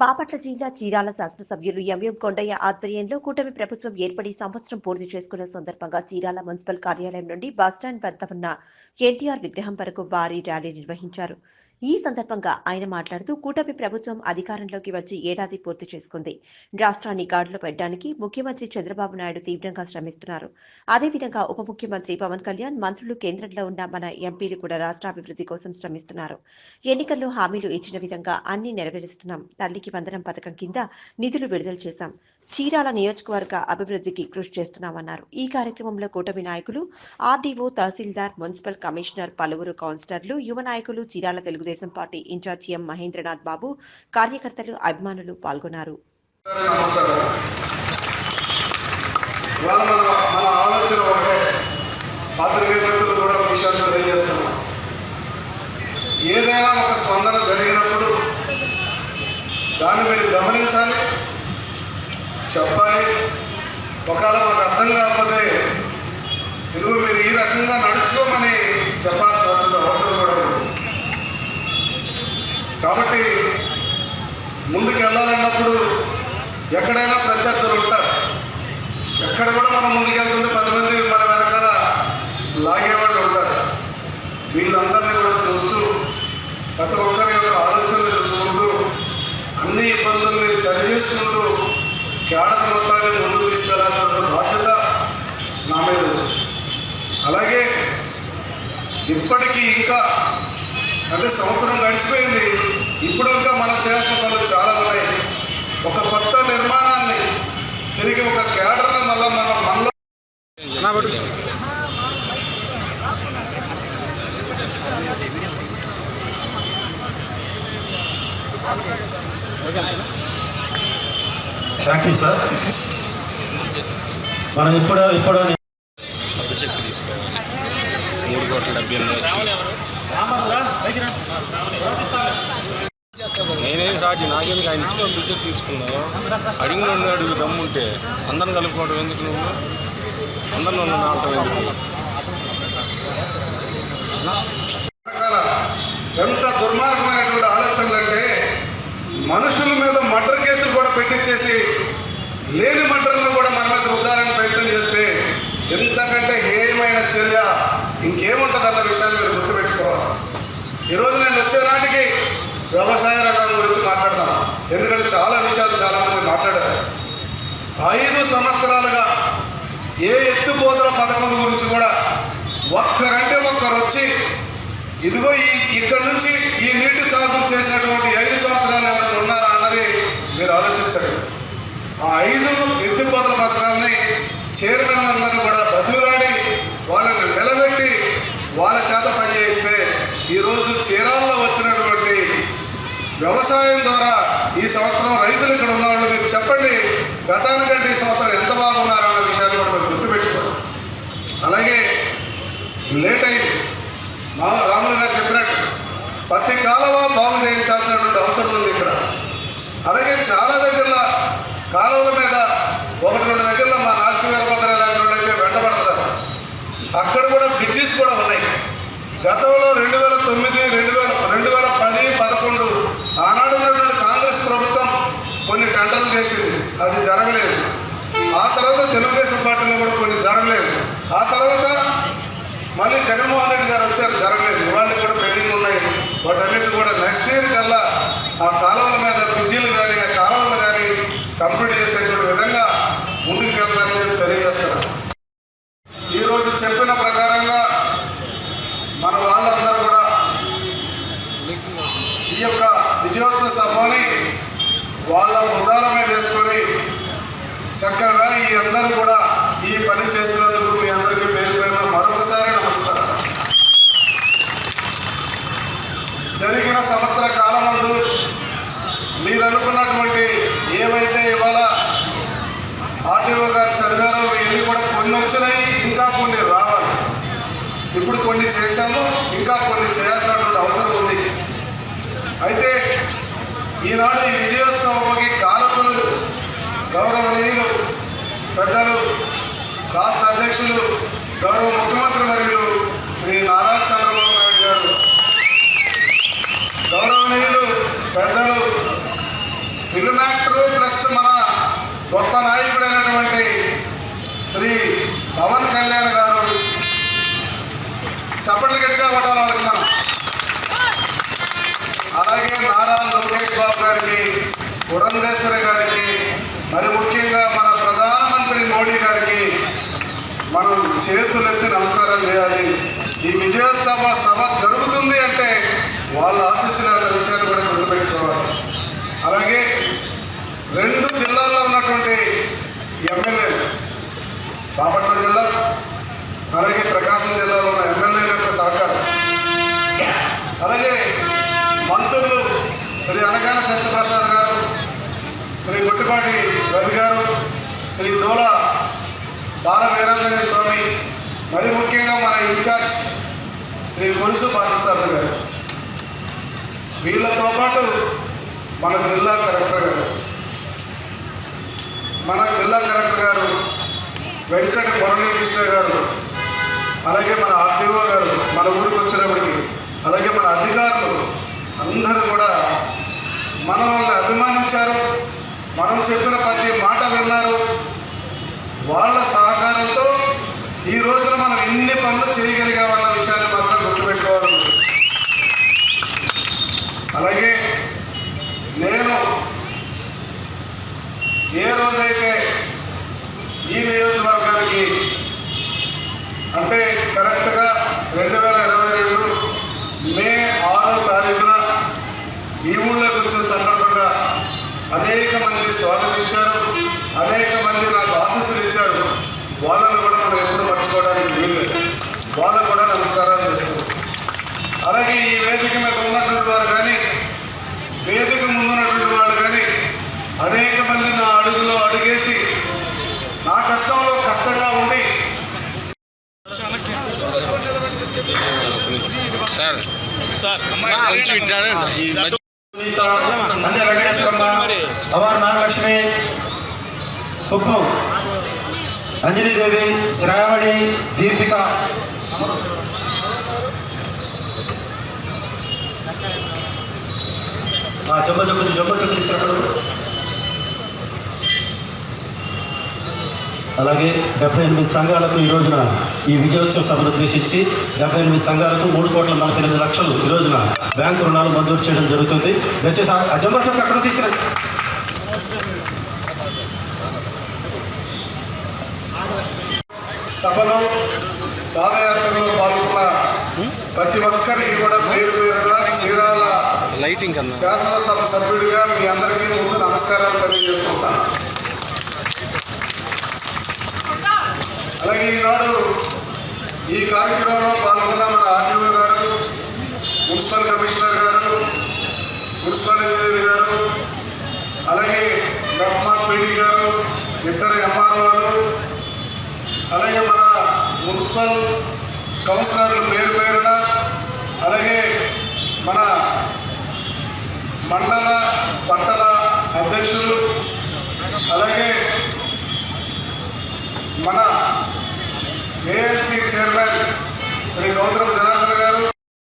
బాపట్ల జిల్లా చీరాల శాసనసభ్యులు ఎంఎం కొండయ్య ఆధ్వర్యంలో కూటమి ప్రభుత్వం ఏర్పడి సంవత్సరం పూర్తి చేసుకున్న సందర్భంగా చీరాల మున్సిపల్ కార్యాలయం నుండి బస్టాండ్ వద్ద ఉన్న ఎన్టీఆర్ విగ్రహం వరకు భారీ ర్యాలీ నిర్వహించారు. ఈ సందర్భంగా ఆయన మాట్లాడుతూ కూటమి ప్రభుత్వం అధికారంలోకి వచ్చి ఏడాది పూర్తి చేసుకుంది. రాష్ట్రాన్ని గాడిలో పెట్టడానికి ముఖ్యమంత్రి చంద్రబాబు నాయుడు తీవ్రంగా శ్రమిస్తున్నారు. అదేవిధంగా ఉప ముఖ్యమంత్రి పవన్ కళ్యాణ్, మంత్రులు, కేంద్రంలో ఉన్న మన ఎంపీలు కూడా రాష్ట్రాభివృద్ధి కోసం శ్రమిస్తున్నారు. ఎన్నికల్లో హామీలు ఇచ్చిన విధంగా అన్ని నెరవేరుస్తున్నాం. తల్లికి వందనం పథకం కింద నిధులు విడుదల చేశాం. చీరాల నియోజకవర్గ అభివృద్ధికి కృషి చేస్తున్నామన్నారు. ఈ కార్యక్రమంలో కూటమి నాయకులు, ఆర్డీఓ, తహసీల్దార్, మున్సిపల్ కమిషనర్, పలువురు కౌన్సిలర్లు, యువ నాయకులు, చీరాల తెలుగుదేశం పార్టీ ఇన్ఛార్జి ఎం మహేంద్రనాథ్ బాబు, కార్యకర్తలు, అభిమానులు పాల్గొన్నారు. ఏదైనా ఒక స్పందన జరిగినప్పుడు దాన్ని మీరు గమనించాలి, చెప్పాలి. ఒకవేళ మాకు అర్థం కాకపోతే ఇదిగో మీరు ఈ రకంగా నడుచుకోమని చెప్పాల్సినటువంటి అవసరం కూడా ఉంది. కాబట్టి ముందుకు వెళ్ళాలన్నప్పుడు ఎక్కడైనా ప్రత్యర్థులు ఉంటారు. ఎక్కడ కూడా మనం ముందుకెళ్తుంటే 10 మంది మన వెనకాల లాగేవాళ్ళు ఉంటారు. వీళ్ళందరినీ కూడా చూస్తూ ప్రతి ఒక్కరి యొక్క ఆలోచనలు చూసుకుంటూ అన్ని ఇబ్బందుల్ని సరిచేసుకుంటూ కేడర్ మొత్తాన్ని ముందుకు తీసుకెళ్లాల్సిన బాధ్యత నా మీద ఉంది. అలాగే ఇప్పటికీ ఇంకా అంటే సంవత్సరం గడిచిపోయింది, ఇప్పుడు ఇంకా మనం చేయాల్సిన పనులు చాలా ఉన్నాయి. ఒక కొత్త నిర్మాణాన్ని తిరిగి ఒక కేడర్ని మనలో థ్యాంక్ యూ సార్. మనం ఇప్పుడు కొత్త చెక్ తీసుకోవాలి. 3,70,000,000 నేనేం సాటి నాకెందుకు ఆయన ఇచ్చిన రిజెక్ట్ తీసుకున్నావు. అడిగిన అడుగు దమ్ముంటే అందరిని కలుపుకోవడం ఎందుకు, నువ్వు అందరిని నాటం ఎందుకు? ఎంత దుర్మార్గమైనటువంటి ఆలోచనలు అంటే మనుషుల మీద మర్డర్ కేసులు కూడా పెట్టించేసి లేని మర్డర్లను కూడా మన మీద రుద్దాలని ప్రయత్నం చేస్తే ఎంతకంటే హేయమైన చర్య ఇంకేముంటుంది అన్న విషయాన్ని మీరు గుర్తుపెట్టుకోవాలి. ఈరోజు నేను వచ్చే నాటికి వ్యవసాయ రంగం గురించి మాట్లాడదాం. ఎందుకంటే చాలా విషయాలు చాలామంది మాట్లాడారు. 5 సంవత్సరాలుగా ఏ ఎత్తుపోతల పథకం గురించి కూడా ఒక్కరంటే ఒక్కరు వచ్చి ఇదిగో ఇక్కడి నుంచి ఈ నీటి సాగు చేసినటువంటి 5 సంవత్సరాలు ఎవరైనా ఉన్నారా అన్నది మీరు ఆలోచించండి. ఆ 5 ఎత్తిపోతల పథకాలని చైర్మన్ అందరూ కూడా బతులాడి వాళ్ళని నిలబెట్టి వాళ్ళ చేత పనిచేయిస్తే ఈరోజు చీరాల్లో వచ్చినటువంటి వ్యవసాయం ద్వారా ఈ సంవత్సరం రైతులు ఇక్కడ ఉన్నవాళ్ళు మీరు చెప్పండి, గతానికంటే ఈ సంవత్సరం ఎంత బాగున్నారన్న విషయాన్ని కూడా మీరు గుర్తుపెట్టుకోండి. అలాగే లేట్ అయింది, రాములు గారు చెప్పినట్టు ప్రతి కాలువ బాగు చేయించాల్సినటువంటి అవసరం ఉంది ఇక్కడ. అలాగే చాలా దగ్గరలో కాలువల మీద 1-2 దగ్గరలో మా నాసిక వీరభద్ర లాంటి వాళ్ళు అయితే వెంటబడుతున్నారు. అక్కడ కూడా బ్రిడ్జెస్ కూడా ఉన్నాయి. గతంలో 2009, 2010, 2011 ఆనాడు ఉన్నటువంటి కాంగ్రెస్ ప్రభుత్వం కొన్ని టెండర్లు చేసింది, అది జరగలేదు. ఆ తర్వాత తెలుగుదేశం పార్టీలో కూడా కొన్ని జరగలేదు. ఆ తర్వాత మళ్ళీ జగన్మోహన్ రెడ్డి గారు వచ్చారు, జరగలేదు. ఇవాళ కూడా పెండింగ్ ఉన్నాయి. వాటన్నిటి కూడా నెక్స్ట్ ఇయర్ కల్లా ఆ కాలువల మీద బ్రిడ్జీలు కానీ ఆ కాలువలు కానీ కంప్లీట్ చేసేటువంటి విధంగా ముందుకు వెళ్తానని తెలియజేస్తారు. ఈరోజు చెప్పిన ప్రకారంగా మన వాళ్ళందరూ కూడా ఈ యొక్క విజయోత్సవ సభని వాళ్ళ భుజాల మీద వేసుకొని చక్కగా ఈ అందరూ కూడా ఈ పని చేసినందుకు మీ అందరికీ పేరు పేరున మరొకసారి నమస్కారం. జరిగిన సంవత్సర కాలం ముందు మీరు అనుకున్నటువంటి ఏవైతే ఇవాళ ఆర్టీఓ గారు చదివారో ఇవన్నీ కూడా కొన్ని వచ్చినాయి, ఇంకా కొన్ని రావాలి. ఇప్పుడు కొన్ని చేశాము, ఇంకా కొన్ని చేయాల్సినటువంటి అవసరం ఉంది. అయితే ఈనాడు ఈ విజయోత్సవానికి కారకులు గౌరవనీయులు పెద్దలు రాష్ట్ర అధ్యక్షులు గౌరవ ముఖ్యమంత్రి వర్యులు శ్రీ నారా చంద్రబాబు నాయుడు గారు, గౌరవనీయులు పెద్దలు ప్లస్ మన గొప్ప నాయకుడైనటువంటి శ్రీ పవన్ కళ్యాణ్ గారు, చప్పట్లు గట్టిగా కొట్టాలి వాళ్ళకి మనం. అలాగే నారా లోకేష్ బాబు గారికి, పురంధేశ్వరి గారికి, మరి ముఖ్యంగా మన ప్రధానమంత్రి మోడీ గారికి మనం చేతులెత్తి నమస్కారం చేయాలి. ఈ విజయోత్సవ సభ జరుగుతుంది అంటే వాళ్ళ ఆశీస్సుల విషయాన్ని కూడా గుర్తుపెట్టుకోవాలి. అలాగే 2 జిల్లాల్లో ఉన్నటువంటి ఎమ్మెల్యేలు, బాపట్ల జిల్లా అలాగే ప్రకాశం జిల్లాలో ఉన్న ఎమ్మెల్యేల యొక్క సహకారం, అలాగే మంత్రులు శ్రీ అనగాన సత్యప్రసాద్ గారు, శ్రీ గుట్టిపాటి రవి గారు, శ్రీ డోలా బాల వీరాంజనేయ స్వామి, మరి ముఖ్యంగా మన ఇన్ఛార్జ్ శ్రీ కొలుసు పార్థసారథి గారు, వీళ్ళతో పాటు మన జిల్లా కలెక్టర్ గారు వెంకట మురళీకృష్ణ గారు, అలాగే మన ఆర్డీఓ గారు మన ఊరికి వచ్చినప్పటికీ, అలాగే మన అధికారులు అందరూ కూడా మనల్ని అభిమానించారు. మనం చెప్పిన ప్రతి మాట విన్నారు. వాళ్ళ సహకారంతో ఈ రోజున మనం ఎన్ని పనులు చేయగలిగామన్న విషయాన్ని మాత్రం గుర్తుపెట్టుకోవాలి. అలాగే నేను ఏ రోజైతే ఈ నియోజకవర్గానికి అంటే కరెక్ట్గా 2022 మే 6వ తారీఖున ఈ ఊళ్ళోకి వచ్చిన సందర్భంగా అనేక మంది స్వాగతించారు, అనేక మంది నాకు ఆశీస్సులు ఇచ్చారు. వాళ్ళని కూడా మనం ఎప్పుడు మర్చిపోవడానికి వీల్లేదు. వాళ్ళకు కూడా నమస్కారాలు చేసుకోవచ్చు. అలాగే ఈ వేదిక మీద ఉన్నటువంటి వారు కానీ, వేదిక ముందున్నటువంటి వాళ్ళు కానీ అనేక మంది నా అడుగులో అడుగేసి నా కష్టంలో కష్టంగా ఉండి అందే వెంకటేశ్వరమ్మ, అవర్ నాగలక్ష్మి, కుప్పం అంజనీదేవి, శ్రావణి, దీపిక, జబ్బ చెక్కు తీసుకున్నాడు. అలాగే 78 సంఘాలకు ఈ రోజున ఈ విజయోత్సవ సభను ఉద్దేశించి 78 సంఘాలకు 3,48,00,000 ఈ రోజున బ్యాంకు రుణాలు మంజూరు చేయడం జరుగుతుంది. దయచేసి జంబో చెక్కు అక్కడ తీసుకురండి. సభలో పాదయాత్రలో పాల్గొన్న ప్రతి ఒక్కరికి కూడా పేరు పేరుగా చీరాల శాసనసభ సభ్యుడిగా మీ అందరికీ ముందు నమస్కారాలు తెలియజేసుకుంటాను. అలాగే ఈనాడు ఈ కార్యక్రమంలో పాల్గొన్న మన ఆర్డీఓ గారు, మున్సిపల్ కమిషనర్ గారు, మున్సిపల్ ఇంజనీర్ గారు, అలాగే బ్రహ్మాన్ పీడీ గారు, ఇద్దరు ఎంఆర్ఓలు, అలాగే మన మున్సిపల్ కౌన్సిలర్లు పేరు పేరున, అలాగే మన మండల పట్టణ అధ్యక్షులు, అలాగే మన ఏఎంసీ చైర్మన్ శ్రీ గౌతమ్ జనార్దన్